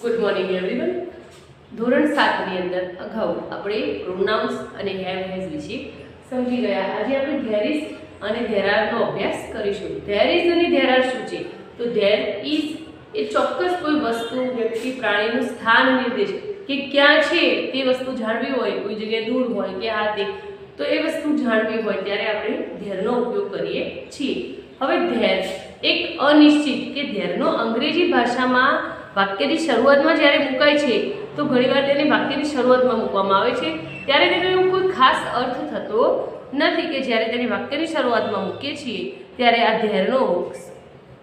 Good morning everyone. ધોરણ 7 ની અંદર અગાઉ આપણે પ્રોનાઉન્સ અને હેવ હેઝ વિશે સમજી ગયા. આજે આપણે ધેર ઇઝ અને ધેર આર નો અભ્યાસ કરીશું. ધેર ઇઝ અને ધેર આર શું છે? તો ધેર ઇઝ એ ચોક્કસ કોઈ વસ્તુ, વ્યક્તિ, પ્રાણીનું સ્થાન નિર્દેશ કે ક્યાં છે તે વસ્તુ જાણવી હોય, કોઈ જગ્યાએ દૂર હોય કે આ તે, તો એ વસ્તુ જાણવી હોય ત્યારે આપણે ધેરનો ઉપયોગ કરીએ છીએ. હવે ધેર એક અનિશ્ચિત કે ધેરનો અંગ્રેજી ભાષામાં વાક્યની શરૂઆતમાં જ્યારે મુકાય છે તો ઘણીવાર તેને વાક્યની શરૂઆતમાં મૂકવામાં આવે છે ત્યારે તેનો એવો કોઈ ખાસ અર્થ થતો નથી કે જ્યારે તેને વાક્યની શરૂઆતમાં મૂકીએ છીએ ત્યારે આ ધેરનો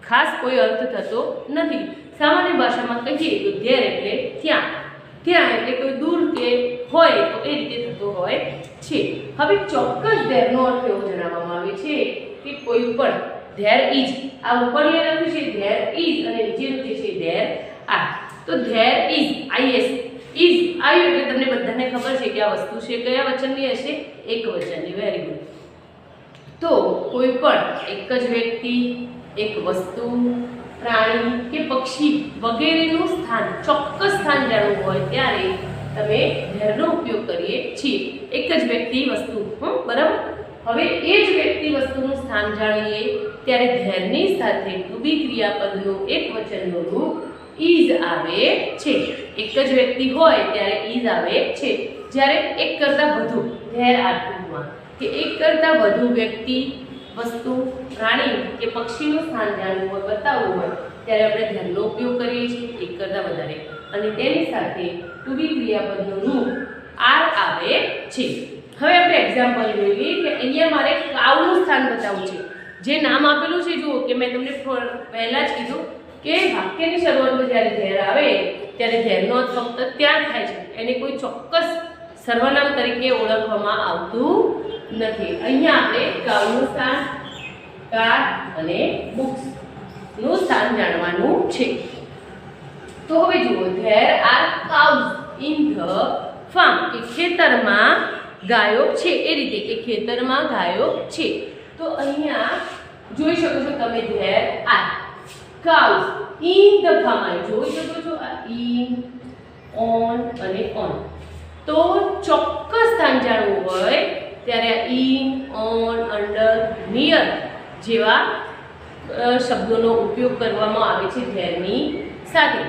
ખાસ કોઈ અર્થ થતો નથી. સામાન્ય ભાષામાં કહીએ તો ધેર એટલે ત્યાં, ત્યાં એટલે કોઈ દૂર કે હોય તો એ રીતે થતો હોય છે. હવે ચોક્કસ ધેરનો અર્થ એવો જણાવવામાં આવે છે કે કોઈ પણ ધેર ઇઝ, આ ઉપર લખ્યું છે ધેર ઇઝ અને નીચેનું જે છે ધેર આર. તો ધેર ઇઝ, આઈએસ ઇઝ આવ્યું એટલે તમને બધાને ખબર છે કે આ વસ્તુ છે કયા વચનની હશે? એક વચનની. Very good. તો કોઈ પણ એક જ વ્યક્તિ, એક વસ્તુ, પ્રાણી કે પક્ષી વગેરેનું સ્થાન, ચોક્કસ સ્થાન જાણવું હોય ત્યારે તમે ધેરનો ઉપયોગ કરીએ છીએ. એક જ વ્યક્તિ, વસ્તુ, બરાબર. હવે એ જ વ્યક્તિ, વસ્તુનું સ્થાન જાણીએ ત્યારે ધેરની સાથે ટુ બી ક્રિયાપદનું એક વચનનું રૂપ ઇઝ આવે છે. એક જ વ્યક્તિ હોય ત્યારે ઇઝ આવે છે. જ્યારે એક કરતાં વધુ, ધેર આર ટુમાં, કે એક કરતાં વધુ વ્યક્તિ, વસ્તુ, પ્રાણી કે પક્ષીનું સ્થાન જાણવું હોય, બતાવવું હોય ત્યારે આપણે ધેરનો ઉપયોગ કરીએ છીએ, એક કરતાં વધારે, અને તેની સાથે ટુ બી ક્રિયાપદનું રૂપ આર આવે છે. હવે આપણે એક્ઝામ્પલ જોઈએ કે અહીંયા મારે કાઉનું સ્થાન બતાવવું છે. જે નામ આપેલું છે જુઓ કે મેં તમને પહેલાં જ કીધું કે વાક્યની શરૂઆતમાં જ્યારે ધેર આવે ત્યારે ધેરનો અર્થ ફક્ત ત્યાં થાય છે, એને કોઈ ચોક્કસ સર્વનામ તરીકે ઓળખવામાં આવતું નથી. અહીંયા આપણે કાઉનું સ્થાન, કાર અને બુક્સનું સ્થાન જાણવાનું છે. તો હવે જુઓ, there are cows in the farm, કે ખેતરમાં ગાયો છે, એ રીતે કે ખેતરમાં ગાયો છે. તો અહીંયા જોઈ શકો છો તમે there are cows in the farm. જોઈ શકો છો આ in, on અને on. તો ચોક્કસ સ્થાન જાણવું હોય ત્યારે આ in, on, under, near જેવા શબ્દોનો ઉપયોગ કરવામાં આવે છે ધેરની સાથે.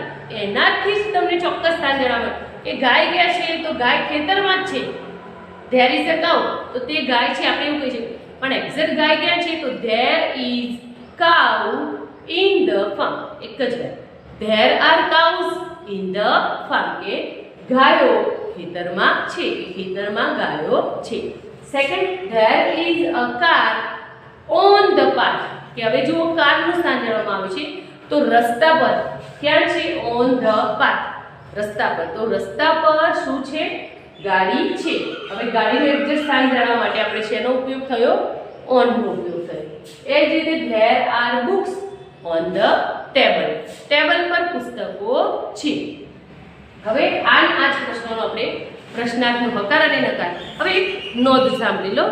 એનાથી જ તમને ચોક્કસ સ્થાન જણાવે કે ગાય ગયા છે તો ગાય ખેતરમાં જ છે. ધેર ઇઝ અ કાઉ, તો તે ગાય છે આપણે એવું કહી શકીએ. પણ એક્ઝેક્ટ ગાય ક્યાં છે? તો there is cow in the farm. એક જ ગાય. There are cows in the farm, કે ગાયો ખેતરમાં છે, કે ખેતરમાં ગાયો છે. Second, there is a car on the path, કે હવે જુઓ કારનું સ્થાન જાણવામાં આવે છે તો રસ્તા પર. ક્યાં છે? ઓન ધ પાથ, રસ્તા પર. તો રસ્તા પર શું છે? ગાડી છે. હવે ગાડીનું એક્ઝેક્ટ સ્થાન જાણવા માટે આપણે શેનો ઉપયોગ થયો? ઓનનો ઉપયોગ થયો. એ જ રીતે there are books on the table, table પર પુસ્તકો છે. હવે આ જ પ્રશ્નોનો આપણે પ્રશ્નાર્થનો હકાર અને નકાર. હવે એક નોંધ સાંભળી લો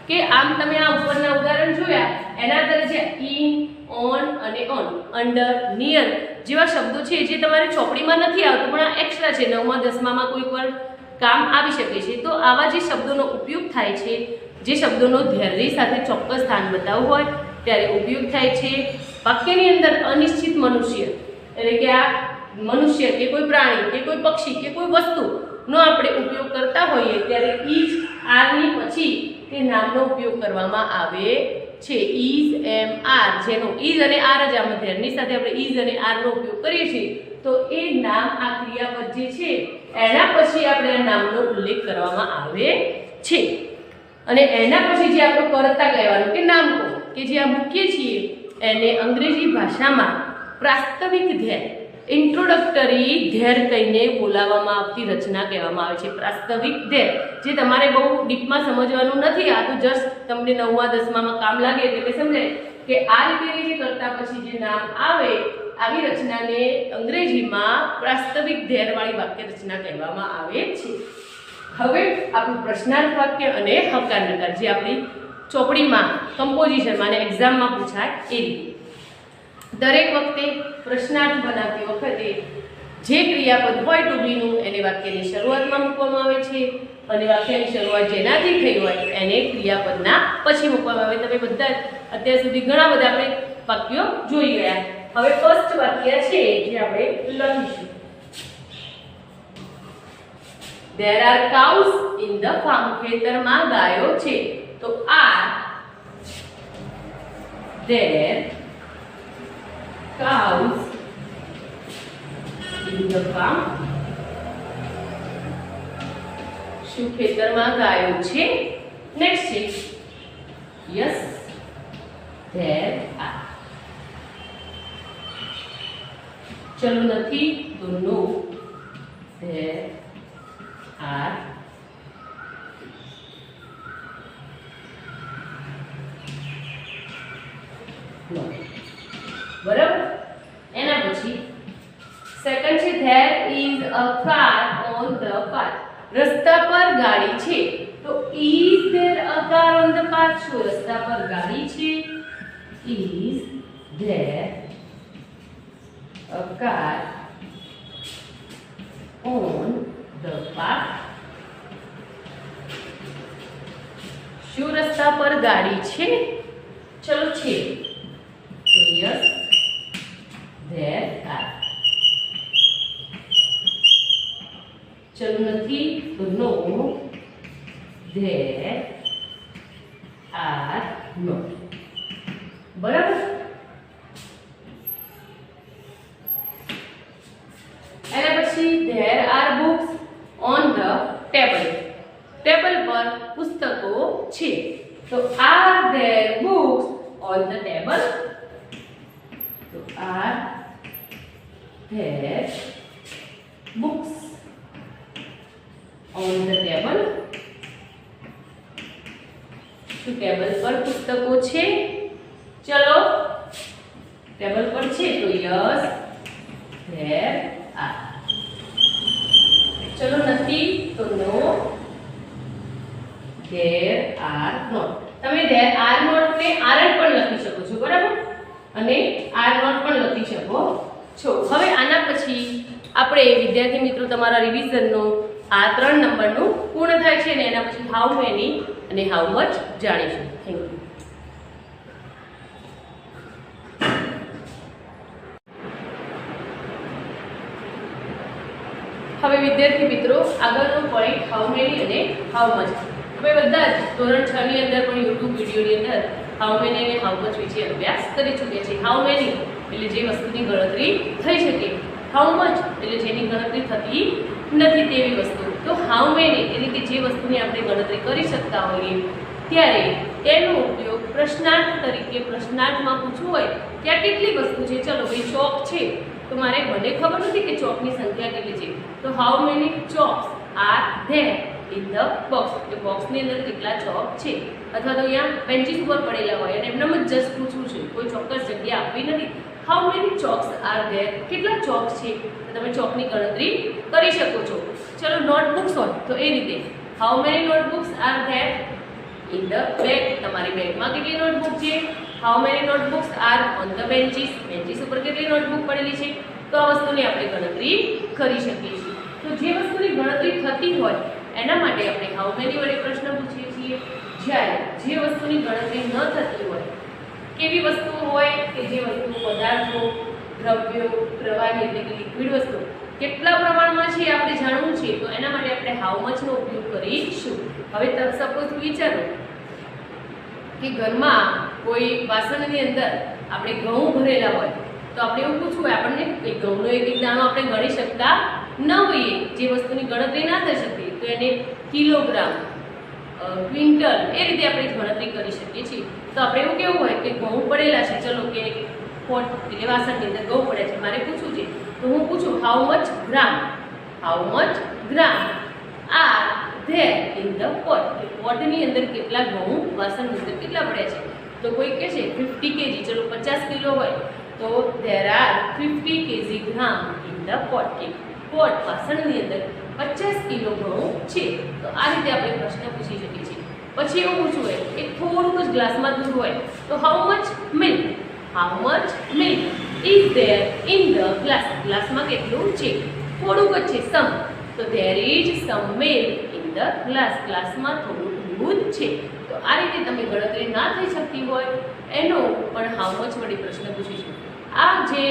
કે આમ તમે આ ઉપરના ઉદાહરણ જોયા એના આધારે જે ઇન, ઓન અને ઓન, અંડર, નિયર જેવા શબ્દો છે જે તમારે ચોપડીમાં નથી આવતું પણ આ એક્સ્ટ્રા છે, 9મા 10મામાં કોઈક વાર કામ આવી શકે છે. તો આવા જે શબ્દોનો ઉપયોગ થાય છે, જે શબ્દોનો ધેરની સાથે ચોક્કસ સ્થાન બતાવવું હોય ત્યારે ઉપયોગ થાય છે. વાક્યની અંદર અનિશ્ચિત મનુષ્ય, એટલે કે આ મનુષ્ય કે કોઈ પ્રાણી કે કોઈ પક્ષી કે કોઈ વસ્તુનો આપણે ઉપયોગ કરતા હોઈએ ત્યારે ઇઝ, આરની પછી તે નામનો ઉપયોગ કરવામાં આવે છે. ઇઝ, એમ, આર, જેનો ઇઝ અને આર જ આમાં ધેરની સાથે આપણે ઇઝ અને આરનો ઉપયોગ કરીએ છીએ તો એ નામ, આ ક્રિયાપદ જે છે એના પછી આપણે આ નામનો ઉલ્લેખ કરવામાં આવે છે. અને એના પછી જે આપણું કર્તા કહેવાનું કે નામ કે જે આ મૂકીએ છીએ એને અંગ્રેજી ભાષામાં પ્રાસ્તવિક ધેર, ઇન્ટ્રોડક્ટરી ધેર કહીને બોલાવવામાં આવતી રચના કહેવામાં આવે છે. પ્રાસ્તવિક ધેર, જે તમારે બહુ ડીપમાં સમજવાનું નથી, આ તો જસ્ટ તમને 9મા 10મામાં કામ લાગે એટલે સમજાય કે આ રીતે જે કરતા પછી જે નામ આવે આવી રચનાને અંગ્રેજીમાં પ્રાસ્તવિક ધેરવાળી વાક્ય રચના કહેવામાં આવે છે. હવે આપણું પ્રશ્નાર્થ વાક્ય અને હકાર નકાર જે આપણી ચોપડીમાં, કમ્પોઝિશનમાં અને એક્ઝામમાં પૂછાય એ રીતે. દરેક વખતે પ્રશ્નાર્થ બનાવતી વખતે જે ક્રિયાપદ હોય ટુ બી નું એને વાક્યની શરૂઆતમાં મૂકવામાં આવે છે અને વાક્યની શરૂઆત જેનાથી થઈ હોય એને ક્રિયાપદના પછી મૂકવામાં આવે. તમે બધા અત્યાર સુધી ઘણા બધા આપણે વાક્યો જોઈ ગયા. હવે ફર્સ્ટ વાક્ય છે જે આપણે લખીશું. There are cows in the farm. ખેતરમાં ગાયો છે. તો are there cows in the farm? શું ખેતરમાં ગાયો છે? નેક્સ્ટ છે yes there are. ચલો નથી તો no there are no. બરાબર. એના પછી સેકન્ડ છે there is a car on the path. રસ્તા પર ગાડી છે. તો is there a car on the path? શું રસ્તા પર ગાડી છે? is there a car on the path? શું રસ્તા પર ગાડી છે? ચલો છે તો yes there are. ચલો નથી તો no there are no. બરાબર. એના પછી there are books on the table. Table પર પુસ્તકો છે. તો are there books on the table? તો are there books on the table? શું ટેબલ પર પુસ્તકો છે? ચલો ટેબલ પર છે તો yes there are. ચલો નથી તો no there are not. તમે there are not ને aren't પણ લખી શકો છો. બરાબર. અને are not પણ લખી શકો છો. હવે આના પછી આપણે વિદ્યાર્થી મિત્રો તમારા રિવિઝનનો આ 3 નંબરનું પૂર્ણ થાય છે અને એના પછી હાઉ મેની અને હાઉ મચ જાણીશું. Thank you. હવે વિદ્યાર્થી મિત્રો આગળનું પોઈન્ટ હાઉ મેની અને હાઉ મચ. હવે બધા જ ધોરણ 6 ની અંદર પણ YouTube વિડિયોની અંદર હાઉ મેની અને હાઉ મચ વિશે અભ્યાસ કરી ચૂક્યા છે. હાઉ મેની એટલે જે વસ્તુની ગણતરી થઈ શકે. હાઉ મચ એટલે જેની ગણતરી થતી નથી તેવી વસ્તુ. તો હાઉ મેની એટલે કે જે વસ્તુની આપણે ગણતરી કરી શકતા હોઈએ ત્યારે તેનો ઉપયોગ પ્રશ્નાર્થ તરીકે પ્રશ્નાર્થમાં પૂછવું હોય કે આ કેટલી વસ્તુ છે. ચલો ભાઈ ચોક છે તો મારે મને ખબર નથી કે ચોકની સંખ્યા કેટલી છે. તો how many chalks are there in the box. એટલે બોક્સની અંદર કેટલા ચોક છે. અથવા તો અહીંયા બેન્ચીસ ઉપર પડેલા હોય અને એમને જસ્ટ પૂછવું છે, કોઈ ચોક્કસ જગ્યા આપવી નથી. How many chalks are there? કેટલા ચોક છે. તો તમે ચોકની ગણતરી કરી શકો છો. ચલો નોટબુક્સ હોય તો એ રીતે how many notebooks are there in the bag. તમારી બેગમાં કેટલી નોટબુક છે. How many notebooks are on the benches. Benches ઉપર કેટલી નોટબુક પડેલી છે. તો આ વસ્તુની આપણે ગણતરી કરી શકીએ છીએ. તો જે વસ્તુની ગણતરી થતી હોય એના માટે આપણે હાઉ મેની વડે પ્રશ્ન પૂછીએ છીએ. જ્યારે જે વસ્તુની ગણતરી ન થતી હોય, કેવી વસ્તુઓ હોય કે જે વસ્તુ પદાર્થો, દ્રવ્યો, પ્રવાહી એટલે કે લિક્વિડ વસ્તુ કેટલા પ્રમાણમાં છે આપણે જાણવું છે. તો એના માટે આપણે હાઉ મચનો ઉપયોગ કરીશું. હવે સપોઝ વિચારો કે ઘરમાં કોઈ વાસણની અંદર આપણે ઘઉં ભરેલા હોય તો આપણે એવું પૂછવું હોય આપણને કે ઘઉંનો એક એક દાણો આપણે ગણી શકતા ન હોઈએ, જે વસ્તુની ગણતરી ના થઈ શકતી, તો એને કિલોગ્રામ, ક્વિન્ટલ એ રીતે આપણે ગણતરી કરી શકીએ છીએ. તો આપણે એવું કેવું હોય કે ઘઉં પડેલા છે. ચલો કે પોટ એટલે વાસણની અંદર ઘઉં પડે છે, મારે પૂછવું છે. તો હું પૂછું how much gram. How much gram are there in the pot. કે પોટની અંદર કેટલા ઘઉં, વાસણની અંદર કેટલા પડ્યા છે. તો કોઈ કહે છે 50 kg. ચલો 50 કિલો હોય તો there are 50 kg gram in the pot. કે પોટ વાસણની અંદર 50 કિલો ઘઉં છે. તો આ રીતે આપણે પ્રશ્ન પૂછી શકીએ છીએ. પછી એવું પૂછવું હોય એક થોડુંક જ ગ્લાસમાં દૂધ હોય તો how much milk. How much milk is there in the class. ક્લાસમાં કેટલું છે? થોડુંક જ છે, સમ. તો there is some milk in the class. ક્લાસમાં થોડું દૂધ છે. તો આ રીતે તમે ગણતરી ના થઈ શકતી હોય એનો પણ હાઉ મચ વડે પ્રશ્ન પૂછીશું. આ જે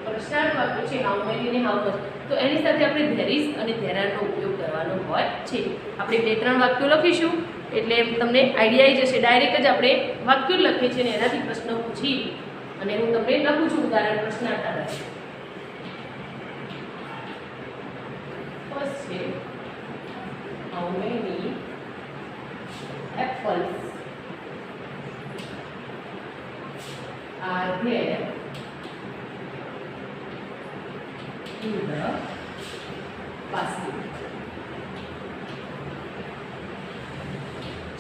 પ્રશ્નાર્થ વાક્ય છે હાઉ મેની ને હાઉ મચ, તો એની સાથે આપણે ધેર ઇઝ અને ધેર આરનો ઉપયોગ કરવાનો હોય છે. આપણે 2-3 વાક્યો લખીશું એટલે તમને આઈડિયા આવી જશે. ડાયરેક્ટ જ આપણે વાક્યો લખીએ છીએ અને એનાથી પ્રશ્ન પૂછી અને હું તમને લખું છું ઉદાહરણ પ્રશ્નાર્થ આધારે. ફર્સ્ટ છે how many apples are there in the basket.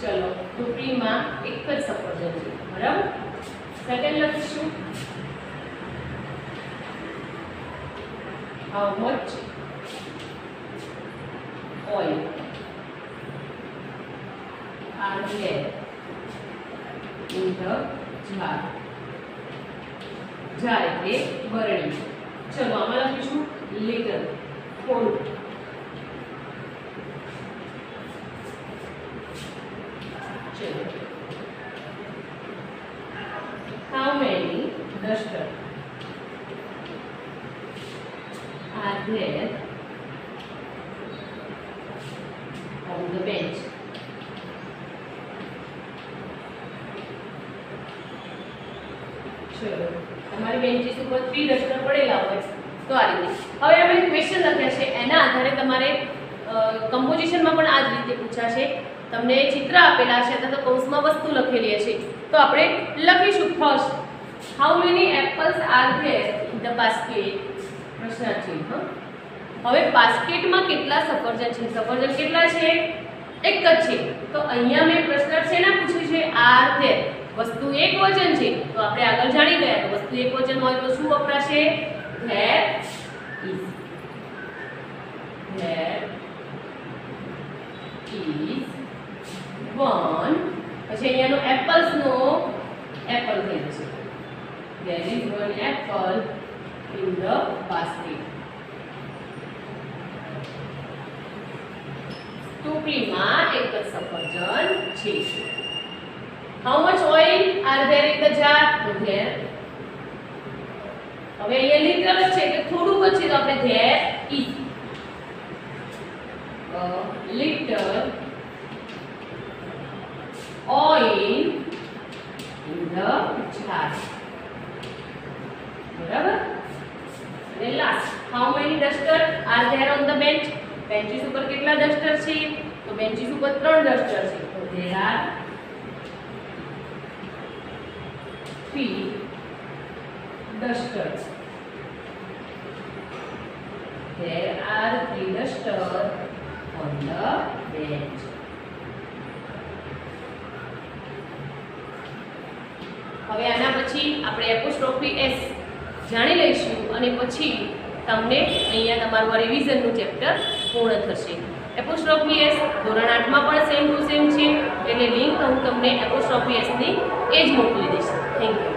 ચલો ટોપલીમાં એક જ સફરજન છે, બરાબર. સેકન્ડ લખીશું how much oil are there in the jar. jar એટલે બરણી. ચલો આમાં લખીશું little, થોડું. ચલો how many duster are there on the bench? ચલો તમારી બેન્ચીસ ઉપર 3 ડસ્ટર પડેલા હોય તો આ રીતે. હવે અમે ક્વેશ્ચન લખ્યા છે એના આધારે તમારે કમ્પોઝિશનમાં પણ આ જ રીતે પૂછાશે. તમને ચિત્ર આપેલા છે અથવા તો કૌંસમાં વસ્તુ લખેલી હશે તો આપણે લખીશું. First how many apples are there in the basket. પ્રશ્નાર્થ ચિહ્ન. હવે બાસ્કેટમાં કેટલા સફરજન છે? સફરજન કેટલા છે? એક જ છે. તો અહીંયા મેં પ્રશ્નાર્થ શેના પૂછ્યું છે? Are there. વસ્તુ એક વચન છે તો આપણે આગળ જાણી ગયા. તો વસ્તુ એક વચન હોય તો શું વપરાશે? There is. There is one. પછી અહીંયાનો એપલ્સ નો એપલ થઈ જશે. There is one apple in the basket. ટોપલીમાં એક જ સફરજન છે. How much oil are there in the jar? તો there. હવે અહીંયા લિટરલ છે કે થોડુંક જ છે તો આપણે there is a little oil in the jar. બરાબર. અને last how many duster are there on the bench? Benches ઉપર કેટલા ડસ્ટર છે? તો બેન્ચીસ ઉપર 3 ડસ્ટર છે તો there are 3 dusters. There are 3 dusters on the bench. હવે આના પછી આપણે એપોસ્ટ્રોફી એસ જાણી લઈશું અને પછી તમને અહીંયા તમારું રિવિઝનનું ચેપ્ટર પૂર્ણ થશે. એપોસ્ટ્રોફી એસ ધોરણ 8 માં પણ સેમ ટુ સેમ છે એટલે લિંક હું તમને એપોસ્ટ્રોફી એસ ની એ જ મોકલી દઈશ. Thank you.